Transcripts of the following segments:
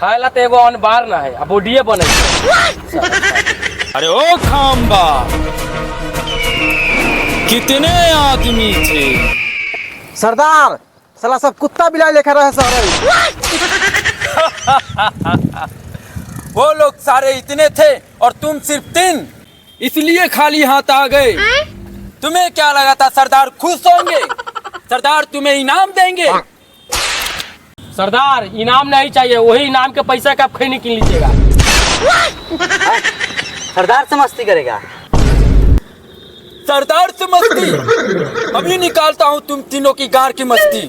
खाएला तो एगो अनबार ना है, अब बोडिये बने। अरे ओ खाम्बा, कितने आदमी थे? सरदार, साला सब कुत्ता बिलाई लेकर रहे सारे। वो लोग सारे इतने थे और तुम सिर्फ 3, इसलिए खाली हाथ आ गए। तुम्हें क्या लगा था सरदार खुश होंगे? सरदार तुम्हें इनाम देंगे। सरदार इनाम नहीं चाहिए, वही इनाम के पैसा का आप खैनी किन लीजिएगा। सरदार से मस्ती करेगा। सरदार से मस्ती? अभी निकालता हूँ तुम तीनों की गार की मस्ती।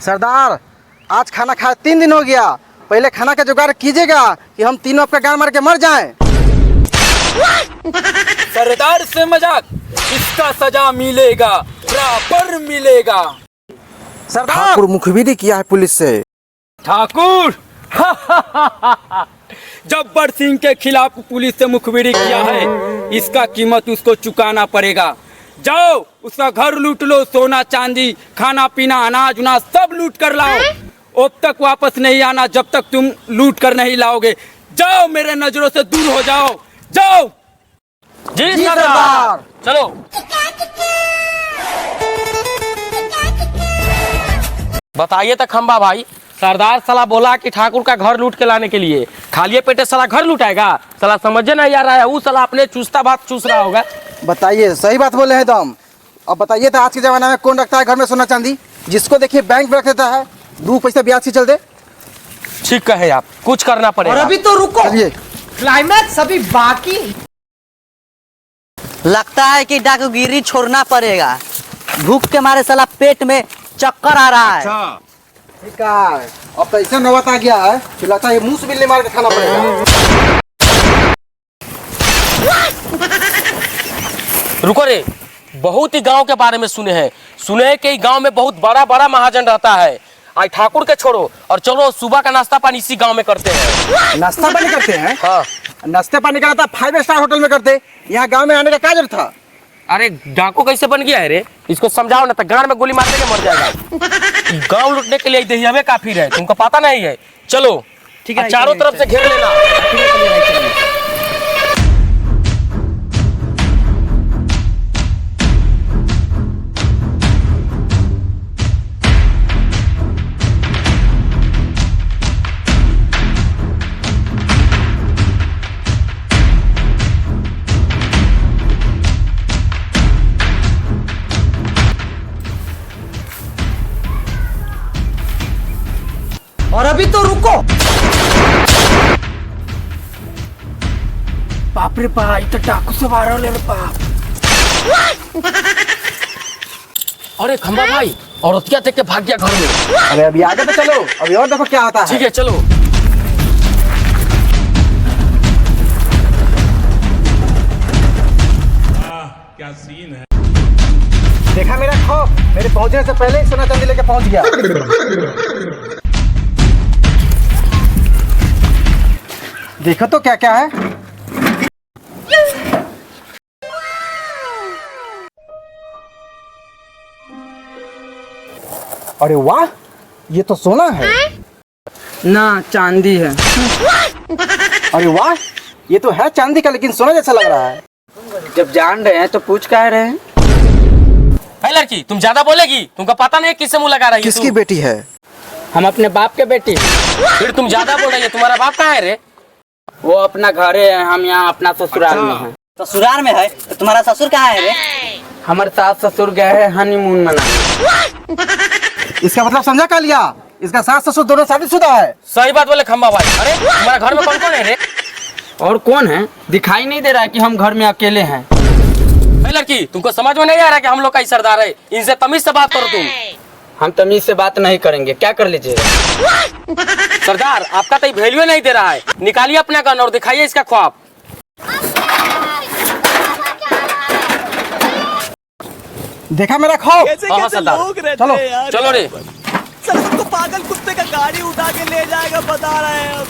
सरदार, आज खाना खाए 3 दिन हो गया, पहले खाना का जुगाड़ कीजिएगा कि हम तीनों आपका गान मार के मर जाएं। सरदार से मजाक, इसका सजा मिलेगा, बराबर मिलेगा। सरदार, ठाकुर मुखबिरी किया है पुलिस से। ठाकुर जब्बर सिंह के खिलाफ पुलिस से मुखबिरी किया है, इसका कीमत उसको चुकाना पड़ेगा। जाओ उसका घर लूट लो, सोना चांदी खाना पीना अनाज उनाज सब लूट कर लाओ। अब तक वापस नहीं आना जब तक तुम लूट कर नहीं लाओगे। जाओ मेरे नजरों से दूर हो जाओ, जाओ। जी सरदार, चलो। बताइए तो खंबा भाई, सरदार साला बोला कि ठाकुर का घर लूट के लाने के लिए, खाली पेटे साला घर लूटाएगा? साला समझे नहीं आ रहा है, वो साला अपने चूसता बात चूस रहा होगा। बताइए, सही बात बोले हैं दम। अब बताइए तो आज के जमाने में कौन रखता है घर में सोना चांदी? जिसको देखिए बैंक में रख देता है, 2 पैसे ब्याज से चल दे। ठीक कहे आप, कुछ करना पड़ेगा। और अभी तो रुको, चलिए, क्लाइमैक्स अभी बाकी। लगता है कि डाकूगिरी छोड़ना पड़ेगा, भूख के मारे साला पेट में चक्कर आ रहा है। ठीक है, अब तो ऐसा नौबत आ गया है कि लगता है मुंह से बिल्ली मार के खाना पड़ेगा। रुको रे, बहुत ही गांव के बारे में सुने हैं कि गांव में बहुत बड़ा बड़ा महाजन रहता है। आज ठाकुर के छोड़ो और चलो सुबह का नाश्ता पानी इसी गांव में करते हैं। नाश्ता पानी करते हैं? हाँ। नाश्ते पानी का था 5 स्टार होटल में करते, यहाँ गांव में आने का क्या जरूरत था? अरे डाकू कैसे बन गया है रे? इसको समझाओ ना, तो गाड़ में गोली मारने के मर जाएगा। गांव लूटने के लिए दहिया में काफी है, तुमको पता नहीं है। चलो ठीक है, चारों तरफ से घेर लेना। और अभी तो रुको। बाप रे बाप, ये तो डाकू से मार रहे बाप। अरे खंबा भाई, औरतिया देख के भाग गया घर में। अरे अभी आगे तो चलो, अभी और देखो क्या होता है। ठीक है चलो। क्या सीन है। देखा मेरा खौफ, मेरे पहुंचने से पहले ही सोना चांदी लेके पहुंच गया। देखो तो क्या क्या है। अरे वाह, ये तो सोना है। ना चांदी है। अरे वाह, ये तो है चांदी का, लेकिन सोना जैसा लग रहा है। जब जान रहे हैं तो पूछ कह रहे हैं। लड़की तुम ज्यादा बोलेगी, तुमको पता नहीं किससे मुंह लगा रही है। किसकी बेटी है? हम अपने बाप के बेटी। फिर तुम ज्यादा बोल रही है, तुम्हारा बाप कहाँ है रे? वो अपना घरे है, हम यहाँ अपना ससुराल में हैं। ससुराल में है तो तुम्हारा ससुर कहाँ है रे? हमारे सास ससुर गए हैं हनीमून मनाने। इसका मतलब समझा क्या लिया? इसका सास ससुर दोनों शादीशुदा है। सही बात बोले खंबा भाई। अरे तुम्हारा घर में कौन कौन है रे? और कौन है? दिखाई नहीं दे रहा है कि हम घर में अकेले हैं। लड़की तुमको समझ में नहीं आ रहा कि हम लोग का ही सरदार है? इनसे तमीज से बात करो तुम। हम तमीज से बात नहीं करेंगे, क्या कर लीजिएगा? सरदार आपका तो वैल्यू नहीं दे रहा है, निकालिए अपना गन और दिखाइए इसका ख्वाब। देखा मेरा खौफ? हाँ सरदार, चलो चलो रे। सर सबको पागल कुत्ते का गाड़ी उठा के ले जाएगा, बता रहे हैं हम।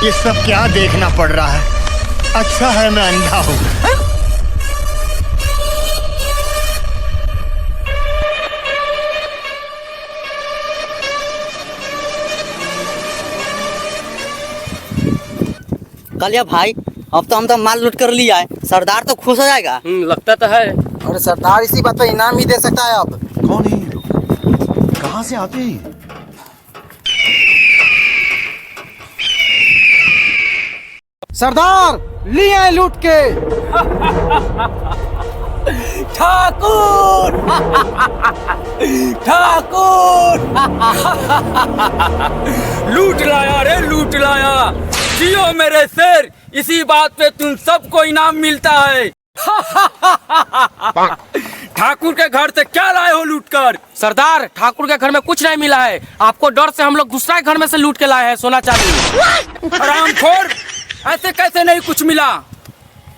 ये सब क्या देखना पड़ रहा है? अच्छा है मैं अंधा हूँ। कलिया भाई, अब तो हम तो माल लूट कर लिया है, सरदार तो खुश हो जाएगा। लगता तो है। अरे सरदार इसी बात पे इनाम ही दे सकता है अब। कौन है ये लोग? कहाँ से आते हैं? सरदार लिए आए लूट के। ठाकुर ठाकुर लूट लाया रे, लूट लाया। जियो मेरे शेर, इसी बात पे तुम सबको इनाम मिलता है। ठाकुर के घर से क्या लाए हो लूट कर? सरदार, ठाकुर के घर में कुछ नहीं मिला है। आपको डर से हम लोग दूसरा घर में से लूट के लाए हैं सोना चांदी। हरामखोर, ऐसे कैसे नहीं कुछ मिला?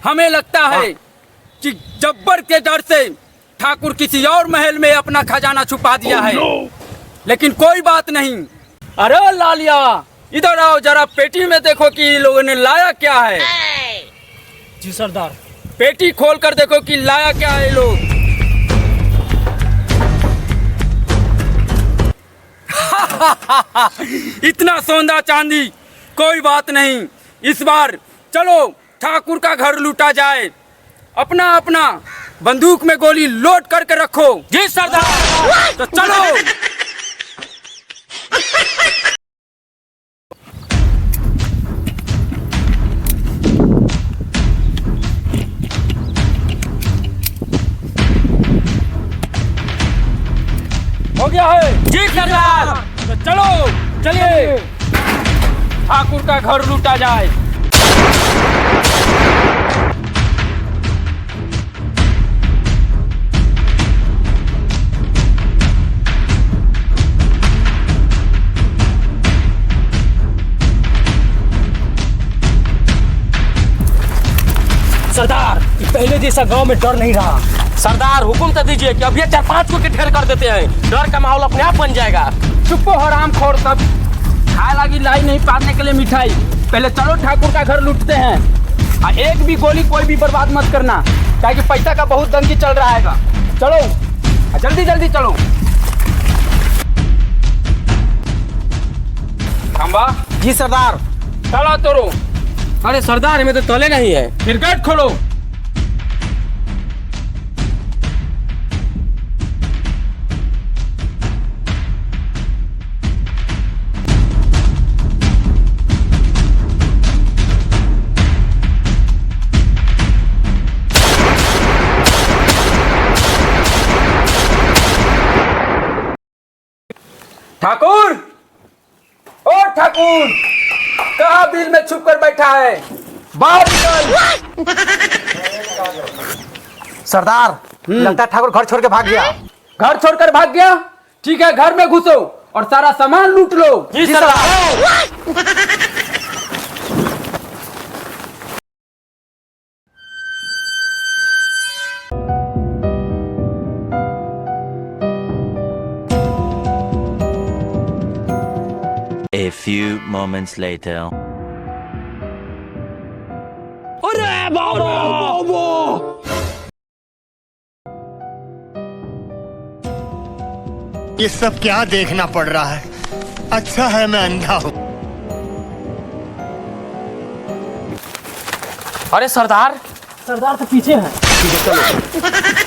हमें लगता है कि जब्बर के डर से ठाकुर किसी और महल में अपना खजाना छुपा दिया है। लेकिन कोई बात नहीं। अरे लालिया, इधर आओ जरा, पेटी में देखो कि इन लोगों ने लाया क्या है। जी सरदार। पेटी खोल कर देखो कि लाया क्या है ये लोग। इतना सोना चांदी, कोई बात नहीं। इस बार चलो ठाकुर का घर लूटा जाए। अपना अपना बंदूक में गोली लोड करके रखो। जी सरदार। तो चलो। हो गया है? जी सरदार। तो चलो, चलिए ठाकुर का घर लूटा जाए। सरदार, पहले जैसा गांव में डर नहीं रहा। सरदार, हुक्म तो दीजिए कि अब ये 4-5 को के ढेर कर देते हैं। डर का माहौल अपने आप बन जाएगा। चुप हो हरामखोर सब। खाए लगी लाई नहीं पारने के लिए मिठाई। पहले चलो ठाकुर का घर लूटते हैं। और एक भी गोली कोई भी बर्बाद मत करना, ताकि पैसा का बहुत तंगी चल रहा है। चलो जल्दी जल्दी चलो। खंबा। जी सरदार। ताला तोड़ो। अरे सरदार, हमें तो तले नहीं है। फिर गेट खोलो। ठाकुर, ओ ठाकुर, कहाँ बिल में छुप कर बैठा है? बाहर निकल। सरदार, लगता है ठाकुर घर छोड़ के भाग गया। घर छोड़कर भाग गया? ठीक है, घर में घुसो और सारा सामान लूट लो। जी सरदार। A few moments later. अरे बाबा! ये सब क्या देखना पड़ रहा है? अच्छा है मैं अंधा हूँ। अरे सरदार, सरदार तो पीछे है। चलो।